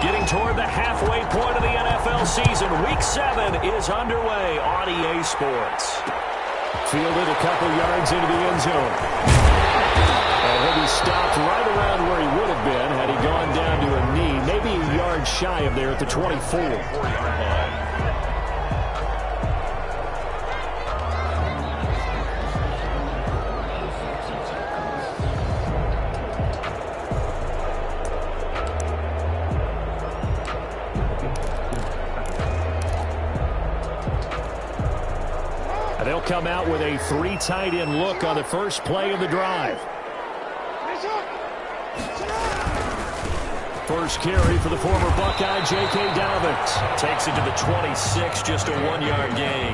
Getting toward the halfway point of the NFL season. Week 7 is underway on EA Sports. Fielded a couple yards into the end zone. And he'll be stopped right around where he would have been had he gone down to a knee, maybe a yard shy of there at the 24. They'll come out with a 3 tight end look on the first play of the drive. First carry for the former Buckeye, J.K. Dobbins. Takes it to the 26, just a 1-yard gain.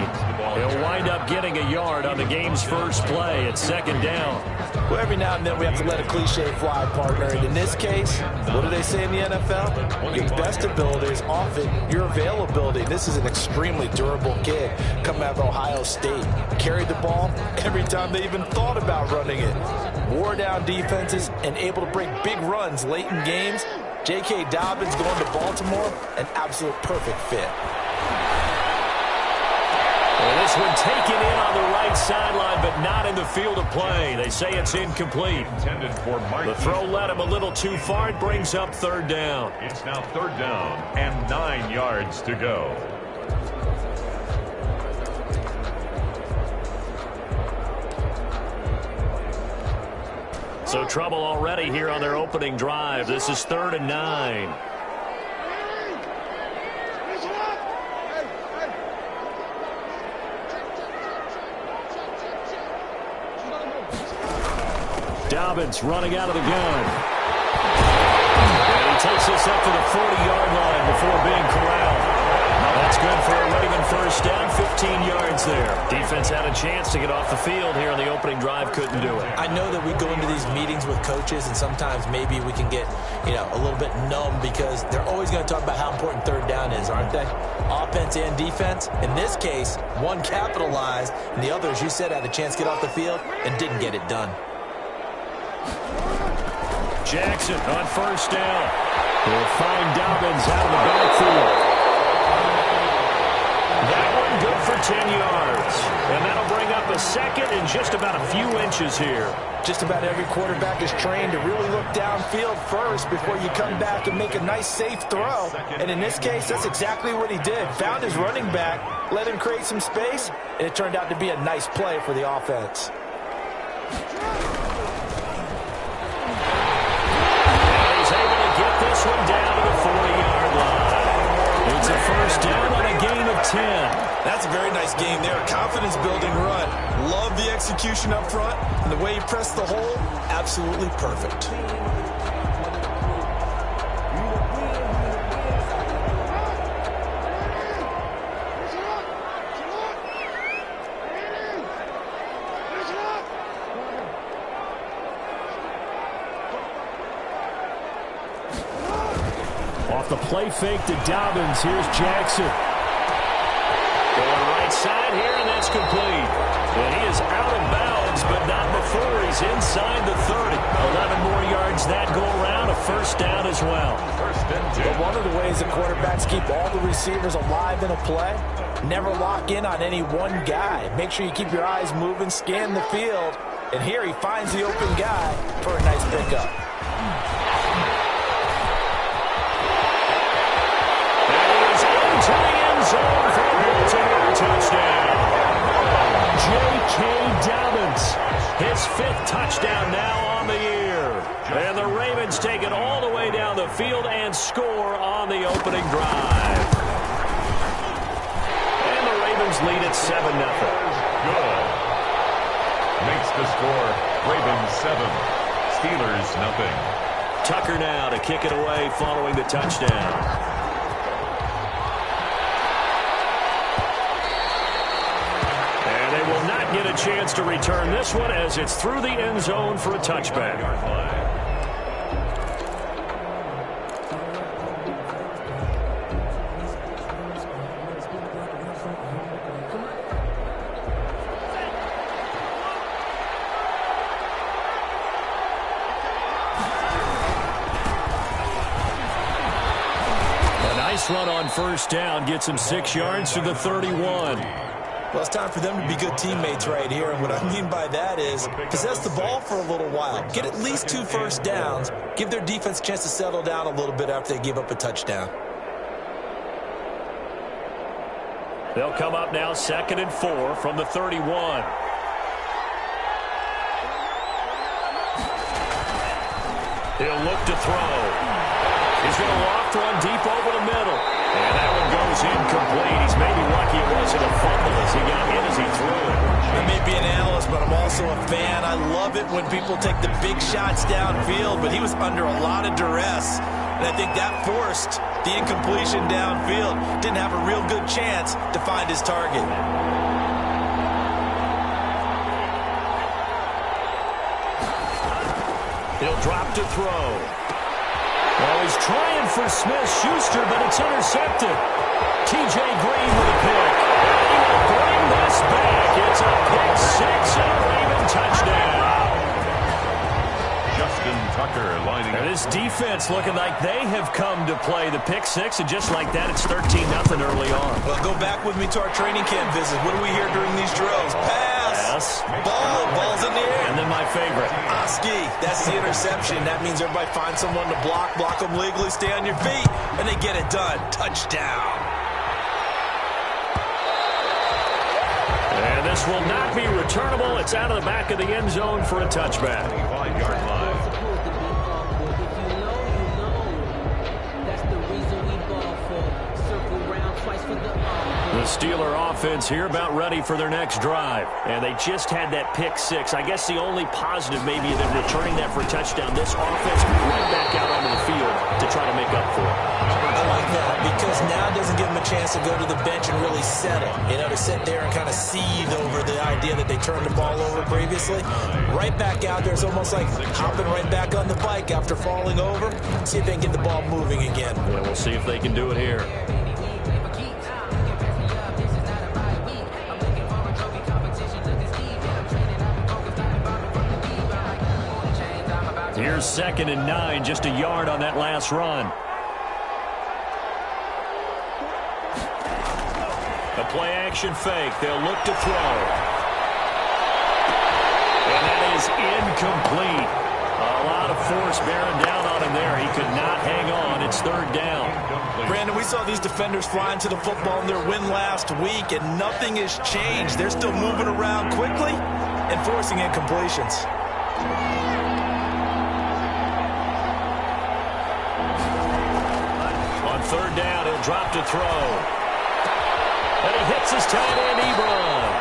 He'll wind up getting a yard on the game's first play at second down. Well, every now and then we have to let a cliche fly, partner. And in this case, what do they say in the NFL? Your best ability is often your availability. This is an extremely durable kid coming out of Ohio State. Carried the ball every time they even thought about running it. Wore down defenses and able to break big runs late in games. J.K. Dobbins going to Baltimore, an absolute perfect fit. Well, this one taken in on the right sideline, but not in the field of play. They say it's incomplete. The throw led him a little too far. It brings up third down. It's now third down and 9 yards to go. So trouble already here on their opening drive. This is 3rd and 9. Dobbins running out of the gun. And he takes this up to the 40-yard line before being corralled. That's good for a Raven first down, 15 yards there. Defense had a chance to get off the field here on the opening drive, couldn't do it. I know that we go into these meetings with coaches, and sometimes maybe we can get, a little bit numb because they're always going to talk about how important third down is, aren't they? Offense and defense. In this case, one capitalized, and the other, as you said, had a chance to get off the field and didn't get it done. Jackson on first down. He'll find Dobbins out of the backfield. That one good for 10 yards. And that'll bring up a second and just about a few inches here. Just about every quarterback is trained to really look downfield first before you come back and make a nice, safe throw. And in this case, that's exactly what he did. Found his running back, let him create some space, and it turned out to be a nice play for the offense. This one down to the 40-yard line. It's a first down on a gain of 10. That's a very nice game there. Confidence-building run. Love the execution up front. And the way he pressed the hole, absolutely perfect. Off the play fake to Dobbins. Here's Jackson. Going right side here, and that's complete. And he is out of bounds, but not before he's inside the 30. 11 more yards that go around, a first down as well. But one of the ways the quarterbacks keep all the receivers alive in a play, never lock in on any one guy. Make sure you keep your eyes moving, scan the field. And here he finds the open guy for a nice pickup. To the end zone for a Baltimore touchdown. J.K. Dobbins, his 5th touchdown now on the year. And the Ravens take it all the way down the field and score on the opening drive. And the Ravens lead at 7-0. Good. Makes the score Ravens 7, Steelers nothing. Tucker now to kick it away following the touchdown. Get a chance to return this one as it's through the end zone for a touchback. Nice run on first down. Gets him 6 yards to the 31. Well, it's time for them to be good teammates right here. And what I mean by that is possess the ball for a little while. Get at least 2 first downs. Give their defense a chance to settle down a little bit after they give up a touchdown. They'll come up now 2nd and 4 from the 31. He'll look to throw. He's going to loft one deep over the middle. And that one goes incomplete. He's maybe lucky it wasn't a fumble as he got hit as he threw it. I may be an analyst, but I'm also a fan. I love it when people take the big shots downfield, but he was under a lot of duress. And I think that forced the incompletion downfield. Didn't have a real good chance to find his target. He'll drop to throw. Well, he's trying for Smith-Schuster, but it's intercepted. T.J. Green with a pick. He will bring this back. It's a pick 6 and a Raven touchdown. Justin Tucker lining up. And this defense looking like they have come to play the pick 6, and just like that, it's 13-0 early on. Well, go back with me to our training camp visit. What do we hear during these drills? Pass. Ball's in the air. And then my favorite. Oski, that's the interception. That means everybody finds someone to block them legally, stay on your feet, and they get it done. Touchdown. And this will not be returnable. It's out of the back of the end zone for a touchback. 5-yard line. The Steeler offense here about ready for their next drive. And they just had that pick 6. I guess the only positive maybe that returning that for a touchdown, this offense right back out onto the field to try to make up for it. I like that because now it doesn't give them a chance to go to the bench and really settle. You know, to sit there and kind of seethe over the idea that they turned the ball over previously. Right back out there. It's almost like hopping right back on the bike after falling over. See if they can get the ball moving again. Yeah, we'll see if they can do it here. Here's 2nd and 9, just a yard on that last run. A play-action fake. They'll look to throw. And that is incomplete. A lot of force bearing down on him there. He could not hang on. It's 3rd down. Brandon, we saw these defenders flying to the football in their win last week, and nothing has changed. They're still moving around quickly and forcing incompletions. On 3rd down, he'll drop to throw. And he hits his tight end, Ebron.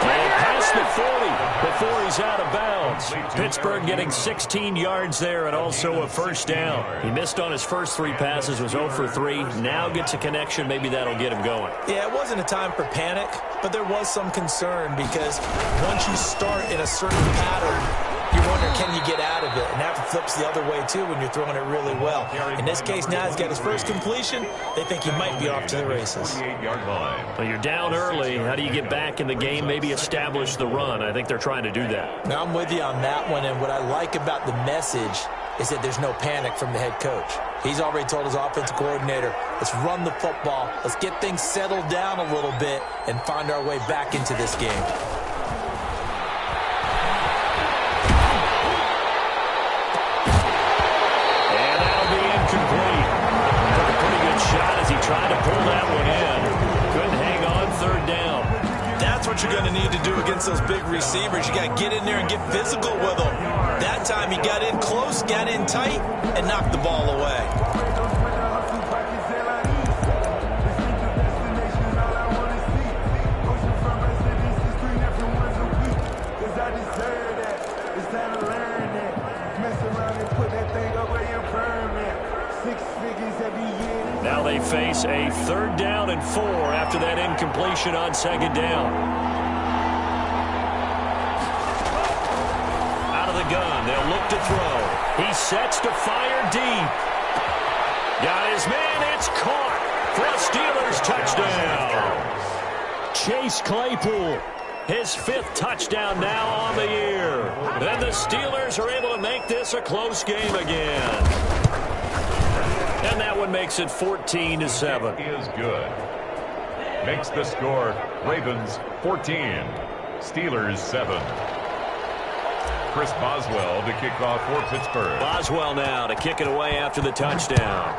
And past the 40 before he's out of bounds. Pittsburgh getting 16 yards there and also a first down. He missed on his first 3 passes, was 0 for 3. Now gets a connection. Maybe that'll get him going. Yeah, it wasn't a time for panic, but there was some concern because once you start in a certain pattern, you wonder, can you get out of it? And that flips the other way, too, when you're throwing it really well. In this case, now he's got his first completion. They think he might be off to the races. 48-yard line. Well, you're down early. How do you get back in the game? Maybe establish the run. I think they're trying to do that. Now, I'm with you on that one, and what I like about the message is that there's no panic from the head coach. He's already told his offensive coordinator, let's run the football, let's get things settled down a little bit, and find our way back into this game. Tried to pull that one in. Couldn't hang on 3rd down. That's what you're going to need to do against those big receivers. You got to get in there and get physical with them. That time he got in close, got in tight, and knocked the ball away. Now they face a 3rd down and 4 after that incompletion on 2nd down. Out of the gun, they'll look to throw. He sets to fire deep. Got his man, it's caught for a Steelers touchdown. Chase Claypool, his 5th touchdown now on the year. And the Steelers are able to make this a close game again. And that one makes it 14-7. Is good. Makes the score Ravens 14, Steelers 7. Chris Boswell to kick off for Pittsburgh. Boswell now to kick it away after the touchdown.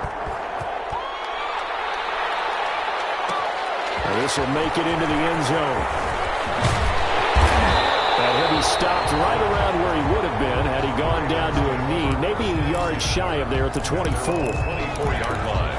And this will make it into the end zone. And he'll be stopped right around where he would have been had he gone down to a knee, maybe a yard shy of there at the 24. 24-yard line.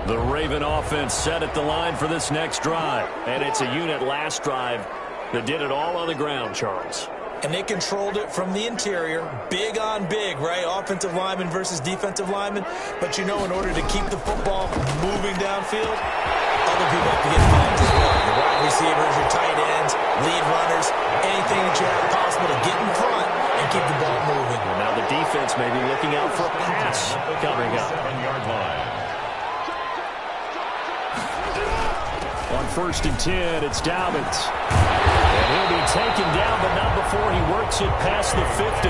The Raven offense set at the line for this next drive. And it's a unit last drive that did it all on the ground, Charles. And they controlled it from the interior, big on big, right? Offensive lineman versus defensive lineman. But, you know, in order to keep the football moving downfield, other people have to get involved as well. Your wide receivers, your tight ends, lead runners, anything that you have possible to get in front and keep the ball moving. Well, now the defense may be looking out for a pass coming up. 7-yard line. On 1st and 10, it's Dobbins. And he'll be taken down, but not before he works it past the 50.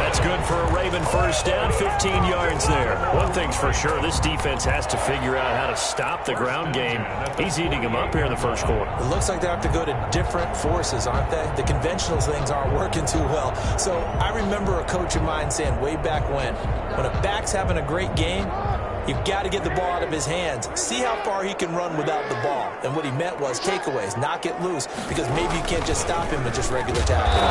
That's good for a Raven first down, 15 yards there. One thing's for sure, this defense has to figure out how to stop the ground game. He's eating them up here in the first quarter. It looks like they have to go to different forces, aren't they? The conventional things aren't working too well. So I remember a coach of mine saying way back when a back's having a great game, you've got to get the ball out of his hands. See how far he can run without the ball. And what he meant was takeaways, knock it loose, because maybe you can't just stop him with just regular tackling.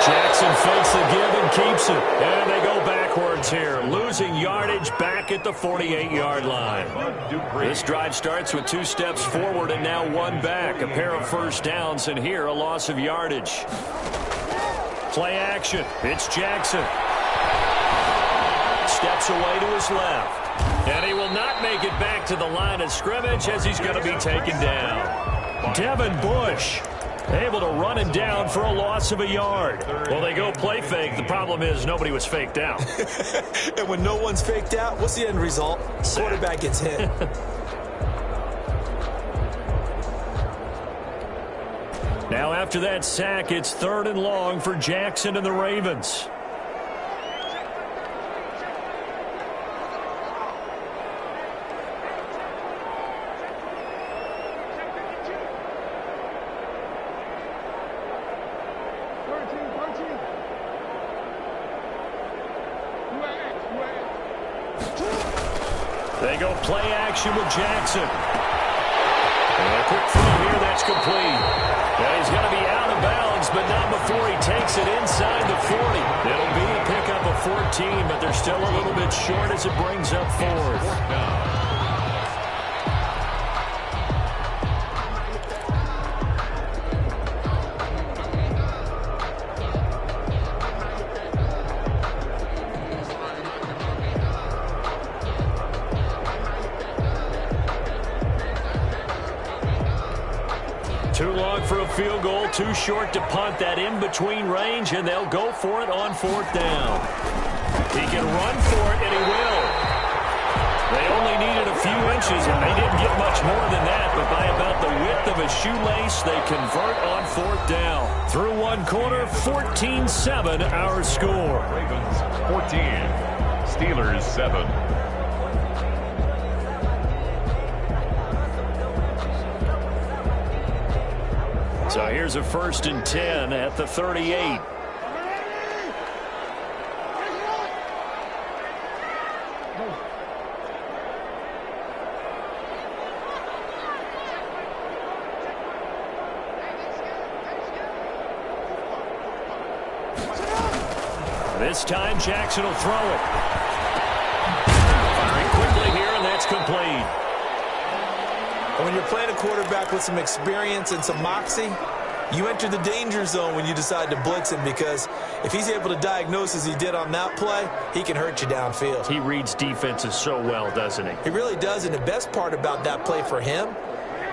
Jackson fakes the give and keeps it. And they go backwards here, losing yardage back at the 48-yard line. This drive starts with 2 steps forward and now 1 back. A pair of first downs, and here a loss of yardage. Play action. It's Jackson. Steps away to his left. And he will not make it back to the line of scrimmage as he's going to be taken down. Devin Bush able to run him down for a loss of a yard. Well, they go play fake. The problem is nobody was faked out. And when no one's faked out, what's the end result? Quarterback gets hit. Now after that sack, it's 3rd and long for Jackson and the Ravens. They go play action with Jackson. And a quick throw here, that's complete. Now he's going to be out of bounds, but not before he takes it inside the 40. It'll be a pickup of 14, but they're still a little bit short as it brings up 4th. 2 long for a field goal, too short to punt. That in-between range, and they'll go for it on 4th down. He can run for it, and he will. They only needed a few inches, and they didn't get much more than that, but by about the width of a shoelace, they convert on 4th down. Through 1 quarter, 14-7 our score. Ravens 14, Steelers 7. So here's a 1st and 10 at the 38. This time Jackson will throw it. Firing quickly here, and that's complete. When you're playing a quarterback with some experience and some moxie, you enter the danger zone when you decide to blitz him, because if he's able to diagnose as he did on that play, he can hurt you downfield. He reads defenses so well, doesn't he? He really does, and the best part about that play for him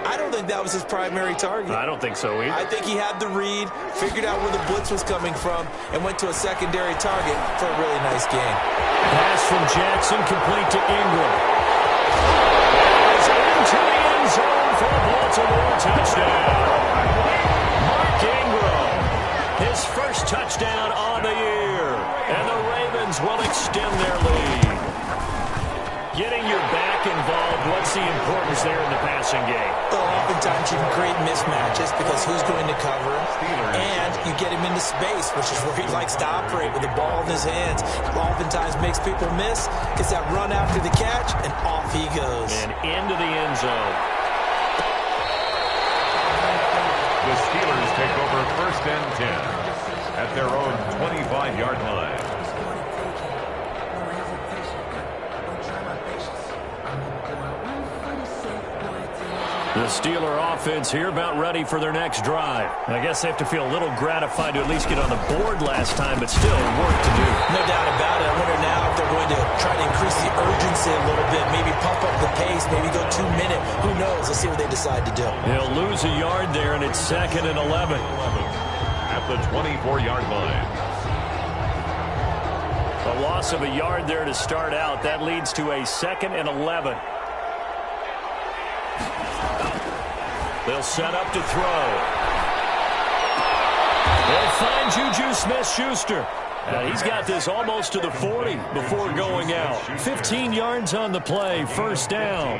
I don't think that was his primary target. I don't think so either. I think he had the read, figured out where the blitz was coming from, and went to a secondary target for a really nice gain. Pass from Jackson complete to Ingram. It's into the end zone for a Baltimore touchdown. Mark Ingram, his first touchdown on the year, and the Ravens will extend their lead. Getting your back involved, what's the importance there in the passing game? Well, oftentimes you can create mismatches because who's going to cover him, and you get him into space, which is where he likes to operate with the ball in his hands. Oftentimes makes people miss, gets that run after the catch, and off he goes. And into the end zone. The Steelers take over 1st and 10 at their own 25-yard line. The Steeler offense here about ready for their next drive. I guess they have to feel a little gratified to at least get on the board last time, but still work to do. No doubt about it. I wonder now if they're going to try to increase the urgency a little bit, maybe pump up the pace, maybe go 2 minute. Who knows? Let's see what they decide to do. They'll lose a yard there, and it's 2nd and 11. At the 24-yard line. A loss of a yard there to start out. That leads to a 2nd and 11. They'll set up to throw. They'll find Juju Smith-Schuster. He's got this almost to the 40 before going out. 15 yards on the play, 1st down.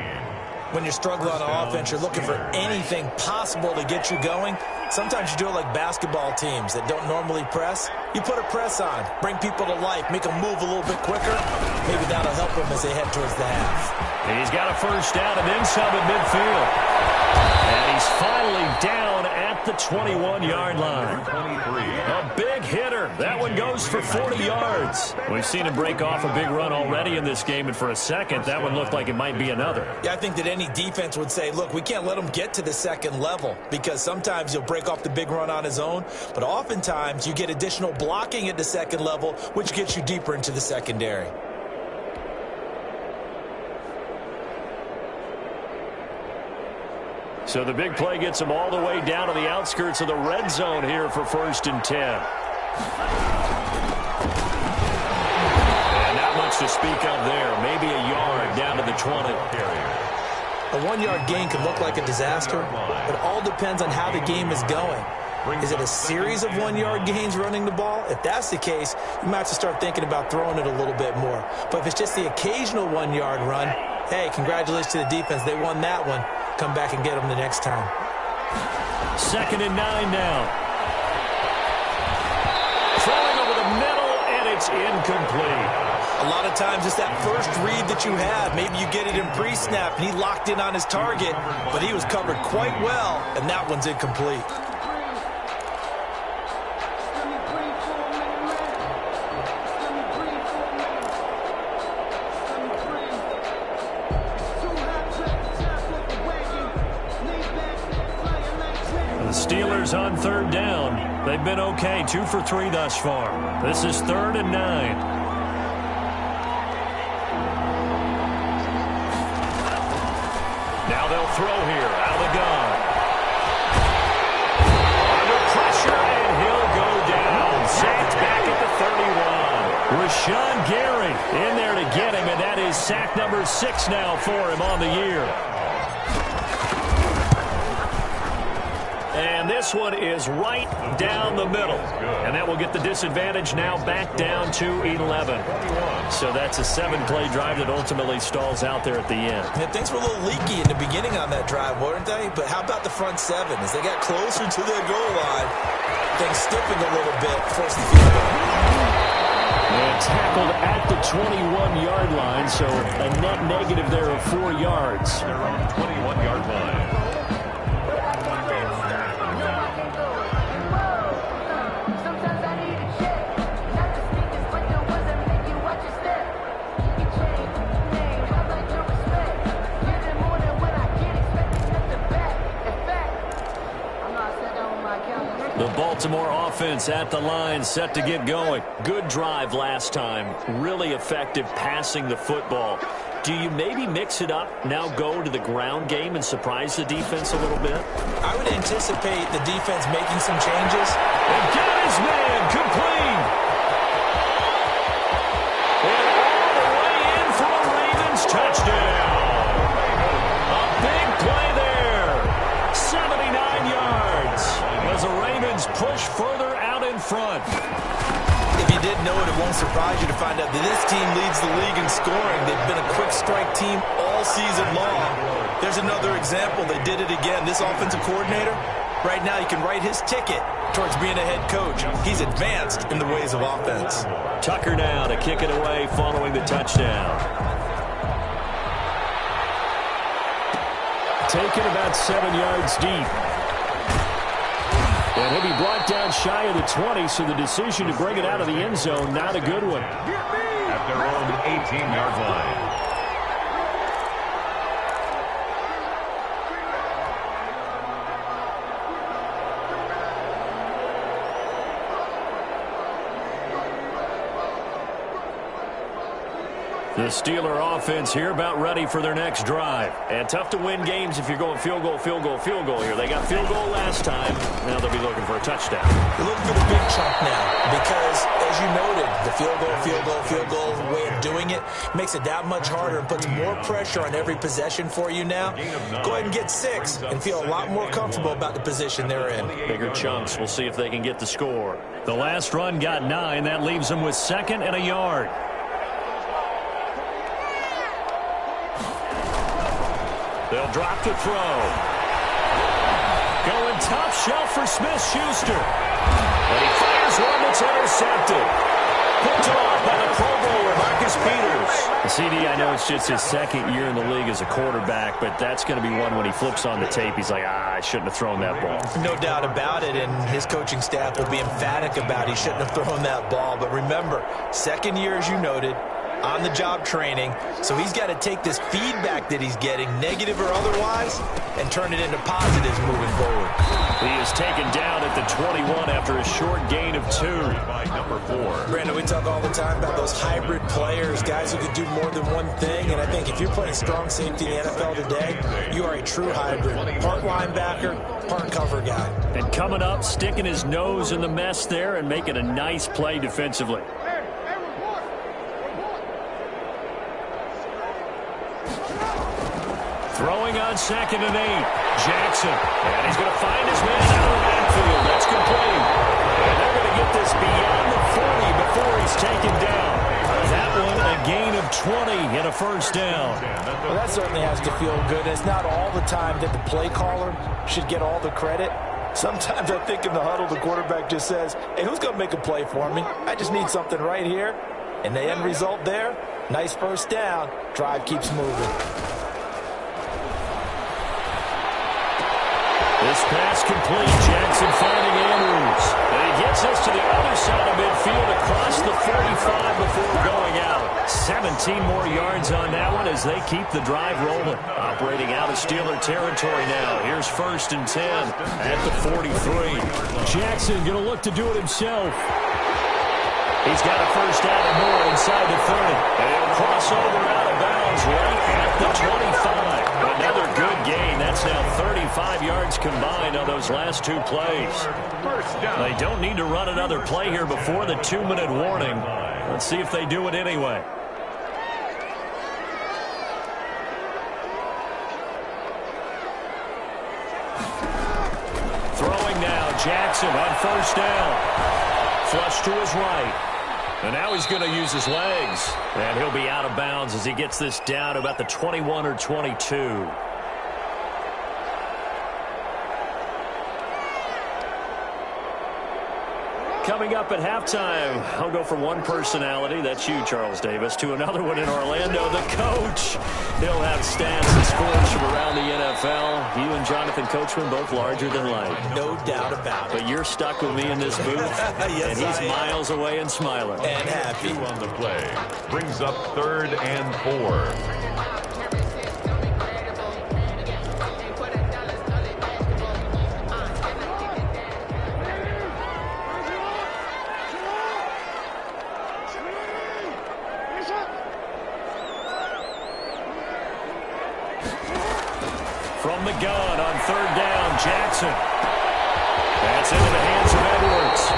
When you're struggling on offense, you're looking for anything possible to get you going. Sometimes you do it like basketball teams that don't normally press. You put a press on, bring people to life, make them move a little bit quicker. Maybe that'll help them as they head towards the half. He's got a 1st down and then some at midfield. And he's finally down at the 21-yard line. A big hitter. That one goes for 40 yards. We've seen him break off a big run already in this game, and for a second, that one looked like it might be another. Yeah, I think that any defense would say, look, we can't let him get to the 2nd level because sometimes he'll break off the big run on his own, but oftentimes you get additional blocking at the 2nd level, which gets you deeper into the secondary. So the big play gets them all the way down to the outskirts of the red zone here for 1st and 10. And not much to speak of there. Maybe a yard down to the 20. A 1-yard gain can look like a disaster. It all depends on how the game is going. Is it a series of 1-yard gains running the ball? If that's the case, you might have to start thinking about throwing it a little bit more. But if it's just the occasional 1-yard run, hey, congratulations to the defense. They won that one. Come back and get them the next time. 2nd and 9 now. Throwing over the middle, and it's incomplete. A lot of times it's that first read that you have. Maybe you get it in pre-snap, and he locked in on his target, but he was covered quite well, and that one's incomplete. Steelers on 3rd down. They've been okay, 2 for 3 thus far. This is 3rd and 9. Now they'll throw here, out of the gun. Under pressure, and he'll go down. Sacked back at the 31. Rashawn Gary in there to get him, and that is sack number 6 now for him on the year. And this one is right down the middle. And that will get the disadvantage now back down to 11. So that's a 7-play drive that ultimately stalls out there at the end. And things were a little leaky in the beginning on that drive, weren't they? But how about the front 7? As they got closer to their goal line, things stiffened a little bit, forced the field goal. And tackled at the 21-yard line, so a net negative there of 4 yards. They're on the 21-yard line. The ball Baltimore offense at the line, set to get going. Good drive last time. Really effective passing the football. Do you maybe mix it up, now go to the ground game and surprise the defense a little bit? I would anticipate the defense making some changes. And got his man complete. And all the way in for a Ravens touchdown. A big play there. 79 yards as the Ravens push further out in front. If you didn't know it, it won't surprise you to find out that this team leads the league in scoring. They've been a quick strike team all season long. There's another example. They did it again. This offensive coordinator, right now he can write his ticket towards being a head coach. He's advanced in the ways of offense. Tucker now to kick it away following the touchdown. Taken about 7 yards deep. And he'll be brought down shy of the 20, so the decision to bring it out of the end zone, not a good one. At their own 18-yard line. The Steeler offense here about ready for their next drive. And tough to win games if you're going field goal, field goal, field goal here. They got field goal last time. Now they'll be looking for a touchdown. They're looking for the big chunk now because, as you noted, the field goal way of doing it makes it that much harder and puts more pressure on every possession for you now. Go ahead and get 6 and feel a lot more comfortable about the position they're in. Bigger chunks. We'll see if they can get the score. The last run got 9. That leaves them with 2nd and a yard. They'll drop to throw. Going top shelf for Smith-Schuster. And he fires one that's intercepted. Picked off by the Pro Bowler, Marcus Peters. CD, I know it's just his 2nd year in the league as a quarterback, but that's going to be one when he flips on the tape. He's like, I shouldn't have thrown that ball. No doubt about it, and his coaching staff will be emphatic about he shouldn't have thrown that ball. But remember, 2nd year, as you noted, on-the-job training, so he's got to take this feedback that he's getting, negative or otherwise, and turn it into positives moving forward. He is taken down at the 21 after a short gain of 2. By number 4. Brandon, we talk all the time about those hybrid players, guys who can do more than one thing, and I think if you're playing strong safety in the NFL today, you are a true hybrid. Part linebacker, part cover guy. And coming up, sticking his nose in the mess there and making a nice play defensively. Throwing on 2nd and 8. Jackson. And he's going to find his man out of the backfield. That's complete. And they're going to get this beyond the 40 before he's taken down. That one, a gain of 20 and a first down. Well, that certainly has to feel good. It's not all the time that the play caller should get all the credit. Sometimes I think in the huddle, the quarterback just says, hey, who's going to make a play for me? I just need something right here. And the end result there, nice first down. Drive keeps moving. This pass complete. Jackson finding Andrews. And he gets us to the other side of midfield across the 45 before going out. 17 more yards on that one as they keep the drive rolling. Operating out of Steeler territory now. Here's 1st and 10 at the 43. Jackson going to look to do it himself. He's got a first down and more inside the 30. And he'll cross over out of bounds right at the 25. Another good gain. That's now 35 yards combined on those last 2 plays. They don't need to run another play here before the 2-minute warning. Let's see if they do it anyway. Throwing now, Jackson on first down. Flush to his right. And now he's going to use his legs. And he'll be out of bounds as he gets this down about the 21 or 22. Coming up at halftime, I'll go from one personality, that's you, Charles Davis, to another one in Orlando, the coach. He'll have stats and scores from around the NFL. You and Jonathan Coachman both larger than life. No doubt about it. But you're stuck with me in this booth, yes, and he's miles away and smiling. And happy. 2 on the play. Brings up 3rd and 4. from the gun on third down. Jackson. That's into the hands of Edwards.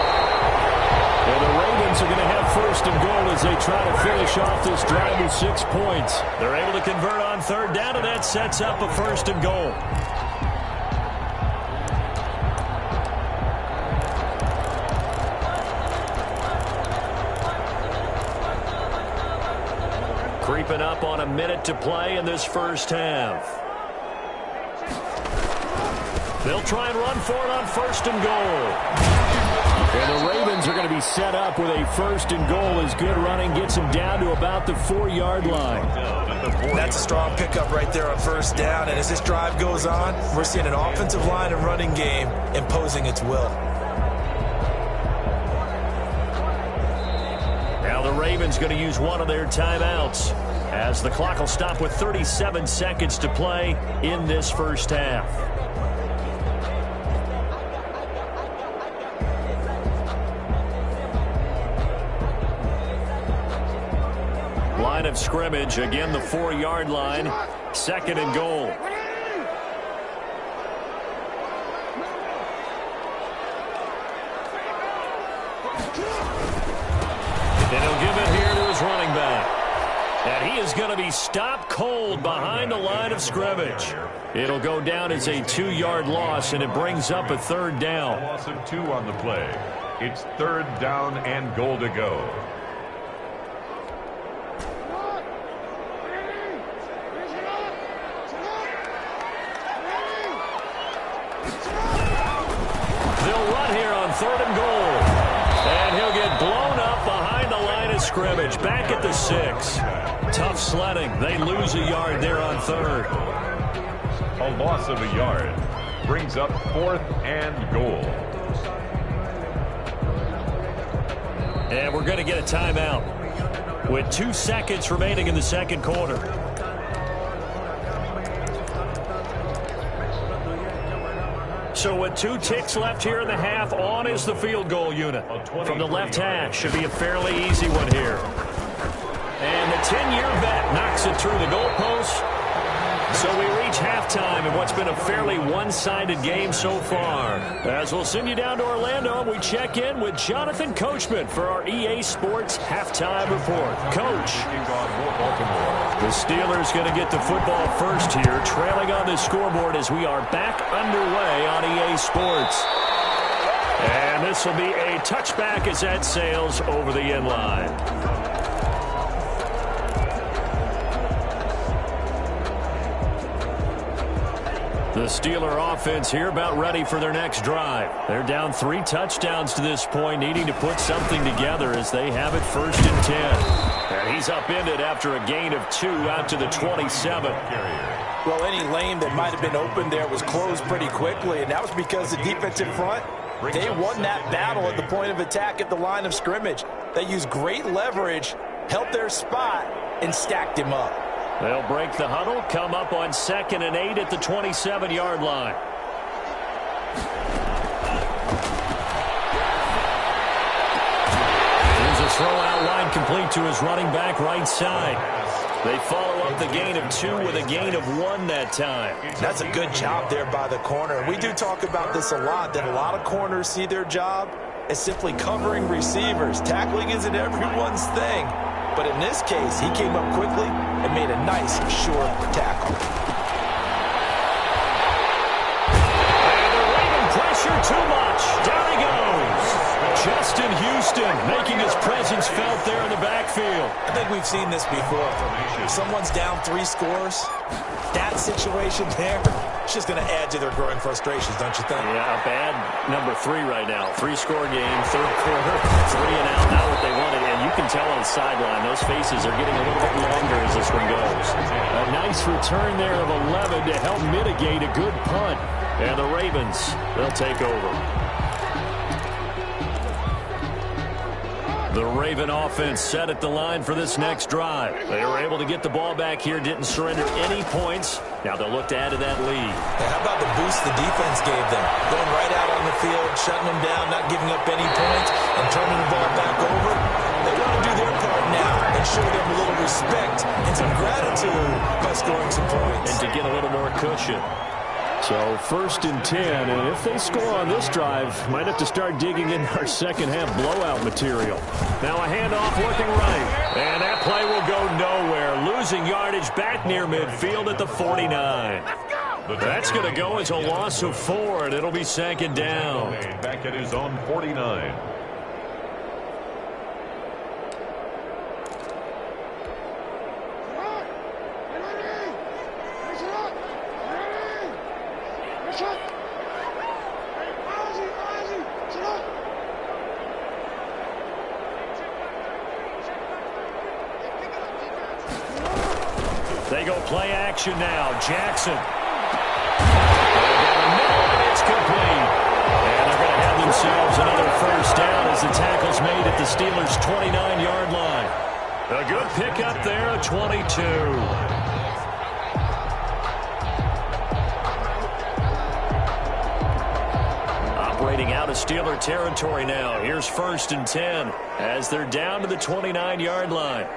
And the Ravens are going to have first and goal as they try to finish off this drive with 6 points. They're able to convert on third down, and that sets up a first and goal. Creeping up on a minute to play in this first half. They'll try and run for it on first and goal. And the Ravens are going to be set up with a first and goal as good running gets them down to about the 4-yard line. That's a strong pickup right there on first down. And as this drive goes on, we're seeing an offensive line and running game imposing its will. Now the Ravens going to use one of their timeouts as the clock will stop with 37 seconds to play in this first half. Line of scrimmage, again the 4-yard line, second and goal. And he'll give it here to his running back. And he is going to be stopped cold behind the line of scrimmage. It'll go down as a 2-yard loss, and it brings up a third down. Loss of 2 on the play. It's third down and goal to go. They'll run here on third and goal. And he'll get blown up behind the line of scrimmage. Back at the 6. Tough sledding. They lose a yard there on third. A loss of a yard brings up 4th and goal. And we're going to get a timeout with 2 seconds remaining in the second quarter. So with 2 ticks left here in the half, on is the field goal unit. From the left hash, should be a fairly easy one here. And the 10-year vet knocks it through the goalpost. So we reach halftime in what's been a fairly one-sided game so far. As we'll send you down to Orlando, we check in with Jonathan Coachman for our EA Sports Halftime Report. Coach. The Steelers going to get the football first here, trailing on the scoreboard as we are back underway on EA Sports. And this will be a touchback as that sails over the end line. The Steeler offense here about ready for their next drive. They're down 3 touchdowns to this point, needing to put something together as they have it first and 10. And he's upended after a gain of 2 out to the 27. Well, any lane that might have been open there was closed pretty quickly, and that was because the defensive front, they won that battle at the point of attack at the line of scrimmage. They used great leverage, held their spot, and stacked him up. They'll break the huddle, come up on 2nd and 8 at the 27-yard line. Here's a throw out wide complete to his running back right side. They follow up the gain of 2 with a gain of 1 that time. That's a good job there by the corner. We do talk about this a lot, that a lot of corners see their job as simply covering receivers. Tackling isn't everyone's thing. But in this case, he came up quickly and made a nice, short tackle. And the Raven pressure too much. Down he goes. Justin Houston making his presence felt there in the backfield. I think we've seen this before. If someone's down 3 scores, that situation there, it's just going to add to their growing frustrations, don't you think? Yeah, a bad number 3 right now. 3-score game, third quarter, 3 and out, not what they wanted. And you can tell on the sideline, those faces are getting a little bit longer as this one goes. A nice return there of 11 to help mitigate a good punt. And the Ravens, they'll take over. The Raven offense set at the line for this next drive. They were able to get the ball back here, didn't surrender any points. Now they'll look to add to that lead. Yeah, how about the boost the defense gave them? Going right out on the field, shutting them down, not giving up any points, and turning the ball back over. They want to do their part now and show them a little respect and some gratitude by scoring some points. And to get a little more cushion. So 1st and 10, and if they score on this drive, might have to start digging in our second half blowout material. Now a handoff looking right, and that play will go nowhere, losing yardage back near midfield at the 49. That's going to go as a loss of 4, and it'll be 2nd down. Back at his own 49. They go play action now. Jackson. And it's complete. And they're going to have themselves another 1st down as the tackle's made at the Steelers' 29-yard line. A good pickup there at 22. Operating out of Steeler territory now. Here's 1st and 10 as they're down to the 29-yard line.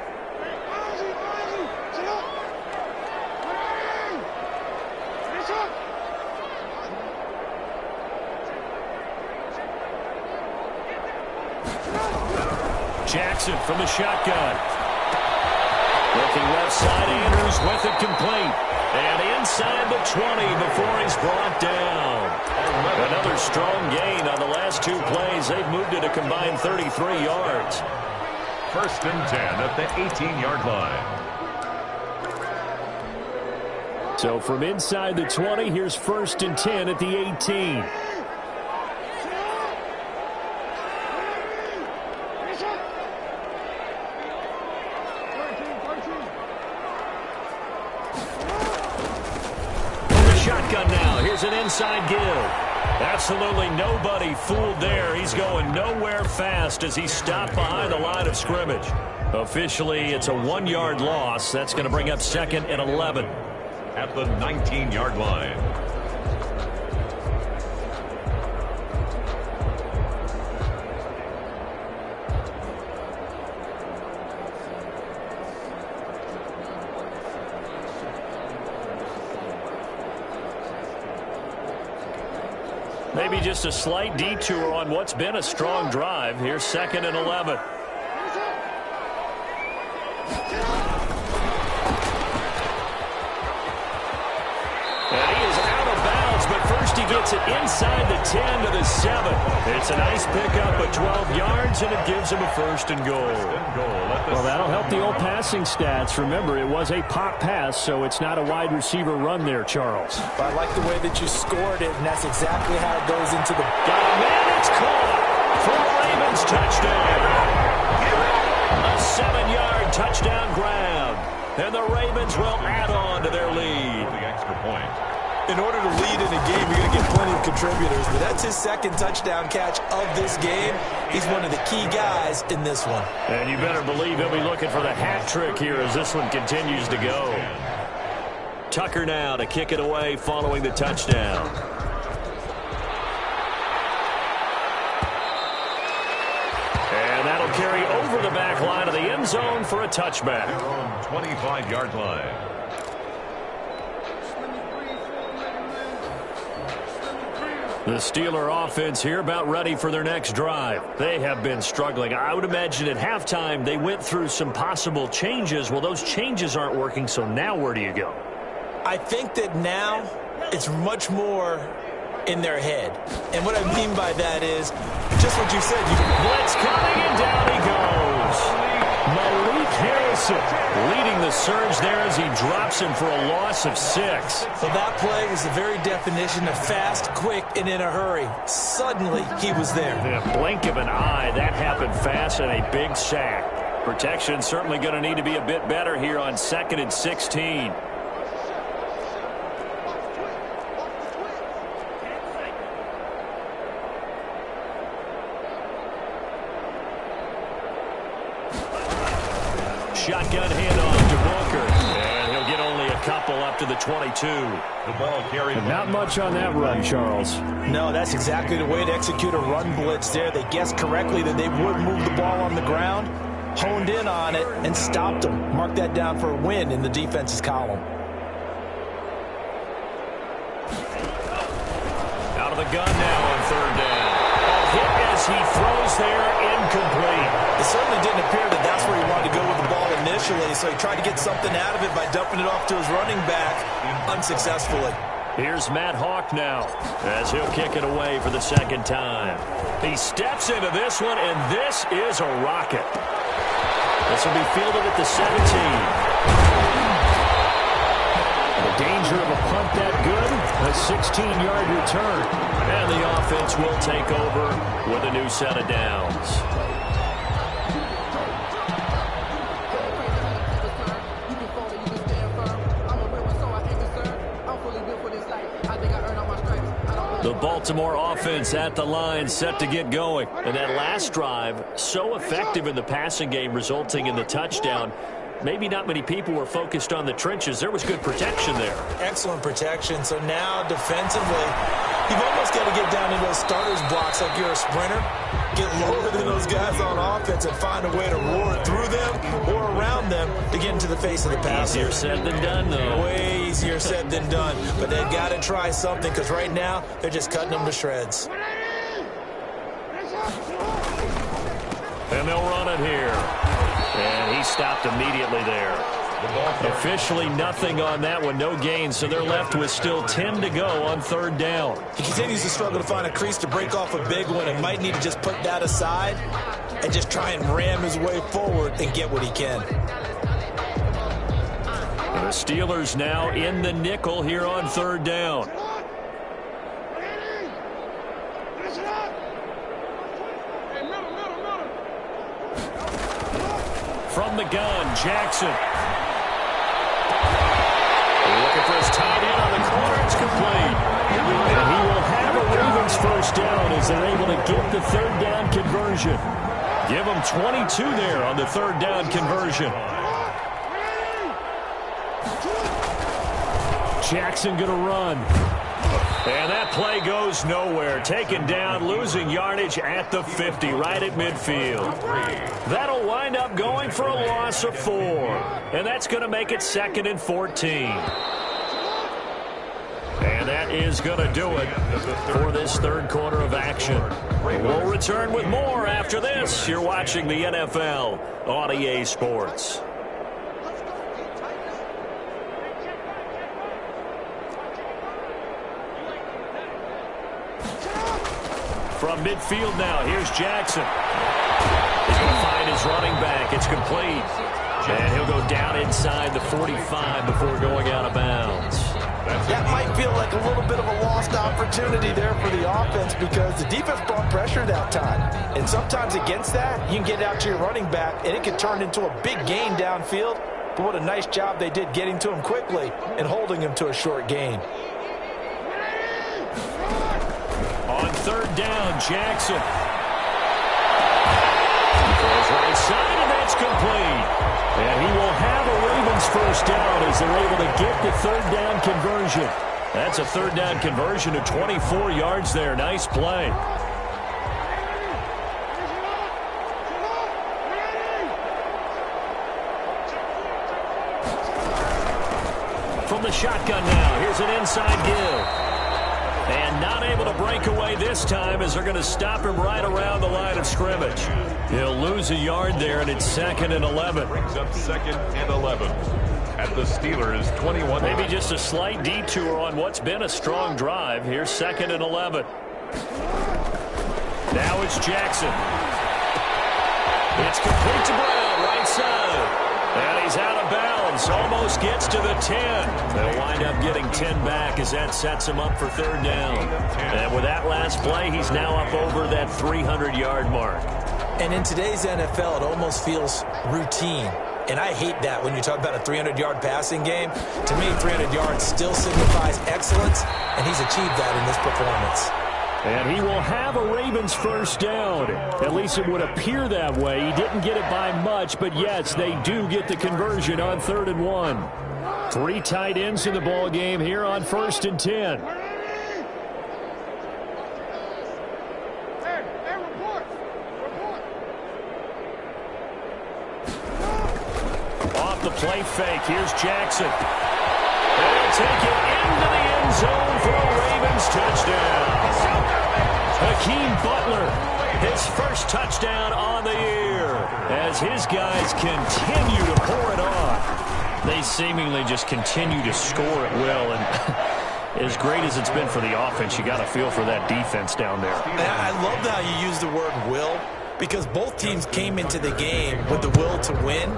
Jackson from the shotgun. Looking left side, Andrews with it complete. And inside the 20 before he's brought down. Another strong gain on the last 2 plays. They've moved it a combined 33 yards. 1st and 10 at the 18-yard line. So from inside the 20, here's 1st and 10 at the 18. Shotgun now. Here's an inside give. Absolutely nobody fooled there. He's going nowhere fast as he stopped behind the line of scrimmage. Officially, it's a 1-yard loss. That's going to bring up 2nd and 11. At the 19-yard line. Maybe just a slight detour on what's been a strong drive. Here's 2nd and 11. And he is out of bounds, but first he gets it inside the 10 to the 7. It's a nice pickup of 12 yards, and it gives him a 1st and goal. Well, that'll help the old passing stats. Remember, it was a pop pass, so it's not a wide receiver run there, Charles. But I like the way that you scored it, and that's exactly how it goes into the... Got a man, it's caught for the Ravens touchdown. A 7-yard touchdown grab. And the Ravens will add on to their lead. The extra point. In order to lead in a game, you're going to get plenty of contributors. But that's his 2nd touchdown catch of this game. He's one of the key guys in this one. And you better believe he'll be looking for the hat trick here as this one continues to go. Tucker now to kick it away following the touchdown. And that'll carry over the back line of the end zone for a touchback. 25-yard line. The Steeler offense here about ready for their next drive. They have been struggling. I would imagine at halftime they went through some possible changes. Well, those changes aren't working, so now where do you go? I think that now it's much more in their head. And what I mean by that is just what you said. Blitz coming, and down he goes. Malik Harrison leading the surge there as he drops him for a loss of 6. Well, that play is the very definition of fast, quick, and in a hurry. Suddenly, he was there. In a blink of an eye, that happened fast and a big sack. Protection certainly going to need to be a bit better here on 2nd and 16. Shotgun handoff to Booker. And he'll get only a couple up to the 22. The ball carried. Not much on that run, Charles. No, that's exactly the way to execute a run blitz there. They guessed correctly that they would move the ball on the ground, honed in on it, and stopped them. Mark that down for a win in the defense's column. the gun now on third down. A hit as he throws there, incomplete. It certainly didn't appear that that's where he wanted to go with the ball initially, so he tried to get something out of it by dumping it off to his running back unsuccessful. Here's Matt Hawk now as he'll kick it away for the second time. He steps into this one, and this is a rocket. This will be fielded at the 17. The danger of a punt that good, a 16-yard return. And the offense will take over with a new set of downs. The Baltimore offense at the line, set to get going. And that last drive, so effective in the passing game, resulting in the touchdown. Maybe not many people were focused on the trenches. There was good protection there. Excellent protection. So now defensively, you've almost got to get down into those starters blocks like you're a sprinter. Get lower than those guys on offense and find a way to roar through them or around them to get into the face of the pass. Easier said than done, though. Way easier said than done. But they've got to try something because right now they're just cutting them to shreds. And they'll run it here. And he stopped immediately there. Officially nothing on that one, no gain, so they're left with still 10 to go on third down. He continues to struggle to find a crease to break off a big one and might need to just put that aside and just try and ram his way forward and get what he can. The Steelers now in the nickel here on third down. From the gun, Jackson. Looking for his tight end on the corner. It's complete. And he will have a Ravens first down as they're able to get the third down conversion. Give them 22 there on the third down conversion. Jackson going to run. And that play goes nowhere. Taken down, losing yardage at the 50, right at midfield. That'll wind up going for a loss of 4. And that's going to make it 2nd and 14. And that is going to do it for this third quarter of action. We'll return with more after this. You're watching the NFL on EA Sports. From midfield now, here's Jackson. He's going to find his running back. It's complete. And he'll go down inside the 45 before going out of bounds. That might feel like a little bit of a lost opportunity there for the offense because the defense brought pressure that time. And sometimes against that, you can get out to your running back, and it can turn into a big gain downfield. But what a nice job they did getting to him quickly and holding him to a short gain. On third down, Jackson. Goes right side, and that's complete. And he will have a Ravens first down as they're able to get the third down conversion. That's a third down conversion of 24 yards there. Nice play. From the shotgun now, here's an inside give. And not able to break away this time as they're going to stop him right around the line of scrimmage. He'll lose a yard there, and it's 2nd and 11. Brings up 2nd and 11 at the Steelers' 21. Maybe just a slight detour on what's been a strong drive. Here's 2nd and 11. Now it's Jackson. It's complete to Brown, right side. And he's out of bounds. Almost gets to the 10. They'll wind up getting 10 back as that sets him up for third down. And with that last play, he's now up over that 300-yard mark. And in today's NFL, it almost feels routine. And I hate that when you talk about a 300-yard passing game. To me, 300 yards still signifies excellence, and he's achieved that in this performance. And he will have a Ravens first down. At least it would appear that way. He didn't get it by much, but yes, they do get the conversion on 3rd and 1. 3 tight ends in the ball game here on 1st and 10. Off the play fake, here's Jackson. They'll take it into the end zone for a Ravens touchdown. Hakeem Butler, his first touchdown on the year, as his guys continue to pour it on. They seemingly just continue to score at will, and as great as it's been for the offense, you got to feel for that defense down there. I love how you use the word will, because both teams came into the game with the will to win.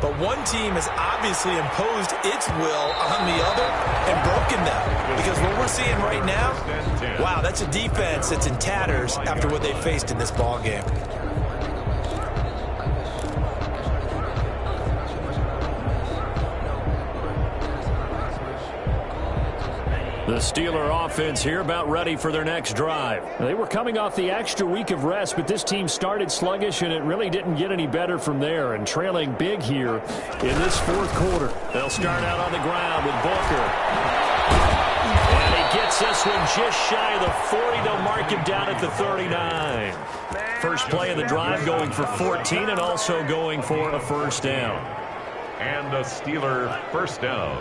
But one team has obviously imposed its will on the other and broken them. Because what we're seeing right now, wow, that's a defense that's in tatters after what they faced in this ball game. The Steeler offense here about ready for their next drive. They were coming off the extra week of rest, but this team started sluggish, and it really didn't get any better from there, and trailing big here in this fourth quarter. They'll start out on the ground with Booker. And he gets this one just shy of the 40. They'll mark him down at the 39. First play of the drive going for 14 and also going for a first down. And a Steeler first down.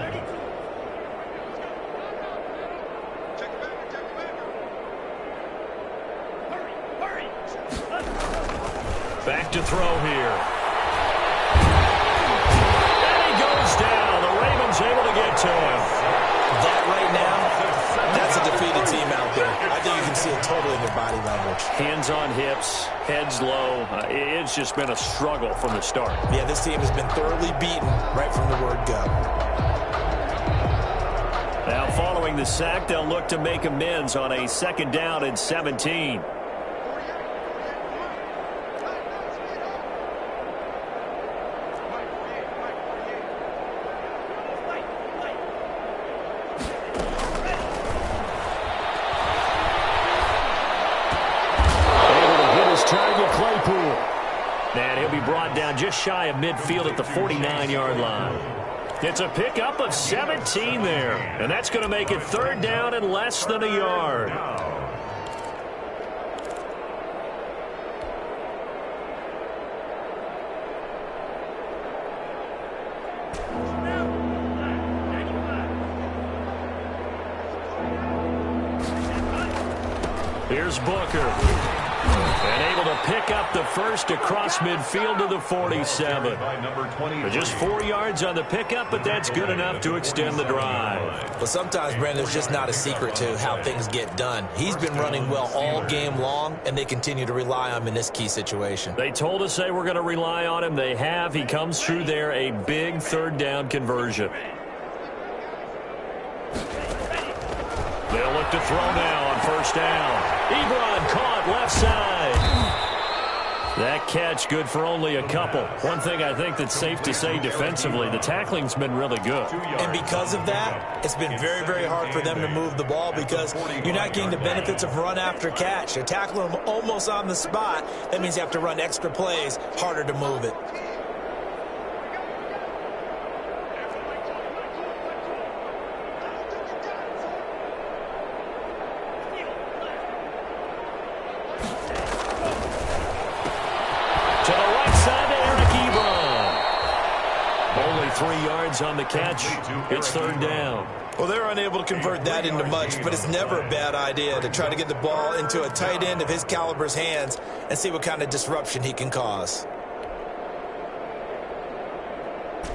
Back to throw here. And he goes down. The Ravens able to get to him. That right now, that's a defeated team out there. I think you can see it totally in their body language. Hands on hips, heads low. It's just been a struggle from the start. Yeah, this team has been thoroughly beaten right from the word go. Now following the sack, they'll look to make amends on a second down and 17. And he'll be brought down just shy of midfield at the 49-yard line. It's a pickup of 17 there. And that's going to make it third down and less than a yard. Here's Booker. And able to pick up the first across midfield to the 47. Just 4 yards on the pickup, but that's good enough to extend the drive. Well, sometimes, Brandon, there's just not a secret to how things get done. He's been running well all game long, and they continue to rely on him in this key situation. They told us they were going to rely on him. They have. He comes through there, a big third down conversion. They'll look to throw now on first down. Ebron caught left side. That catch good for only a couple. One thing I think that's safe to say defensively, the tackling's been really good. And because of that, it's been very, very hard for them to move the ball because you're not getting the benefits of run after catch. You're tackling them almost on the spot. That means you have to run extra plays, harder to move it. Only 3 yards on the catch. It's third down. Well, they're unable to convert that into much, but it's never a bad idea to try to get the ball into a tight end of his caliber's hands and see what kind of disruption he can cause.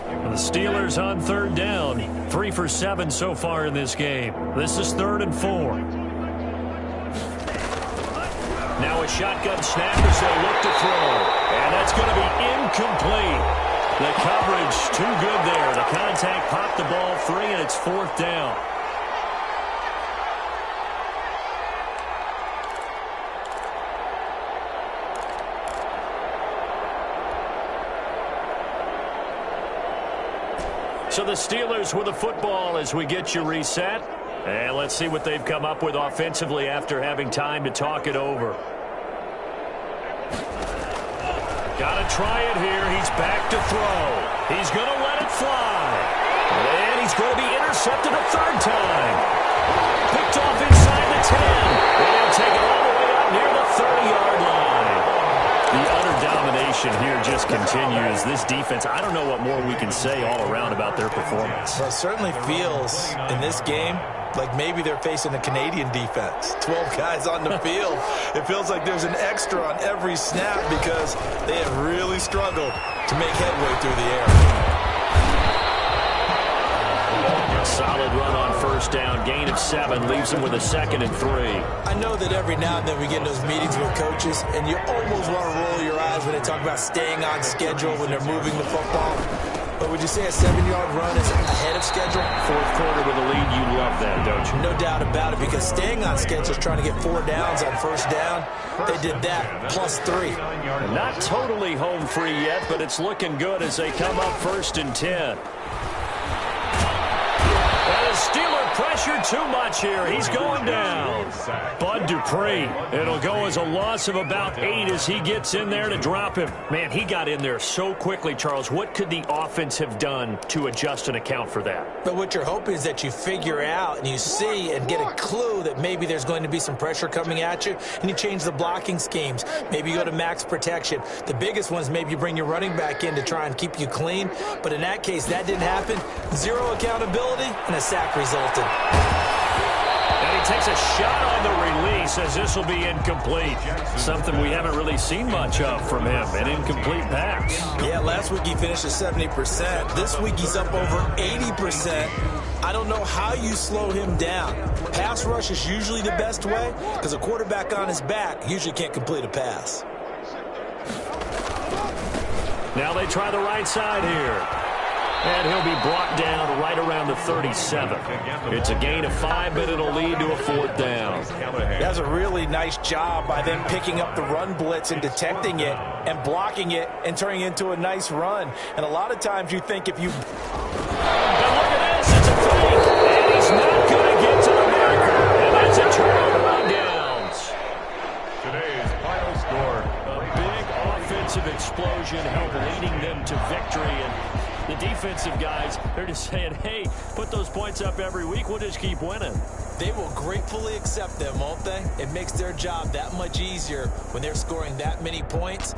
The Steelers on third down. 3 for 7 so far in this game. This is 3rd and 4. Now a shotgun snap as they look to throw. And that's going to be incomplete. The coverage too good there. The contact popped the ball free, and it's 4th down. So the Steelers with the football as we get you reset. And let's see what they've come up with offensively after having time to talk it over. Got to try it here. He's back to throw. He's going to let it fly. And he's going to be intercepted a third time. Picked off inside the 10. And take it all the way out near the 30-yard line. The utter domination here just continues. This defense, I don't know what more we can say all around about their performance. Well, it certainly feels in this game like maybe they're facing a Canadian defense. 12 guys on the field. It feels like there's an extra on every snap because they have really struggled to make headway through the air. Solid run on first down. Gain of 7 leaves them with a 2nd and 3. I know that every now and then we get in those meetings with coaches, and you almost want to roll your eyes when they talk about staying on schedule when they're moving the football. But would you say a 7-yard run is ahead of schedule? Fourth quarter with a lead, you love that, don't you? No doubt about it, because staying on schedule is trying to get 4 downs on first down. They did that, plus 3. Not totally home free yet, but it's looking good as they come up 1st and 10. And the Steeler pressure too much here. He's going down. Bud Dupree. It'll go as a loss of about 8 as he gets in there to drop him. Man, he got in there so quickly, Charles. What could the offense have done to adjust and account for that? But what you're hoping is that you figure out and you see and get a clue that maybe there's going to be some pressure coming at you, and you change the blocking schemes. Maybe you go to max protection. The biggest ones, maybe you bring your running back in to try and keep you clean. But in that case, that didn't happen. 0 accountability, and a sack resulted. And he takes a shot on the release as this will be incomplete. Something we haven't really seen much of from him, an incomplete pass. Yeah, last week he finished at 70%. This week he's up over 80%. I don't know how you slow him down. Pass rush is usually the best way because a quarterback on his back usually can't complete a pass. Now they try the right side here. And he'll be brought down right around the 37. It's a gain of 5, but it'll lead to a 4th down. That's a really nice job by them picking up the run blitz and detecting it and blocking it and turning it into a nice run. And a lot of times you think if you... And look at this, it's a fake. And he's not going to get to the marker. And that's a turnover on downs. Today's final score. A big offensive explosion helped leading them to victory. And the defensive guys, they're just saying, hey, put those points up every week. We'll just keep winning. They will gratefully accept them, won't they? It makes their job that much easier when they're scoring that many points.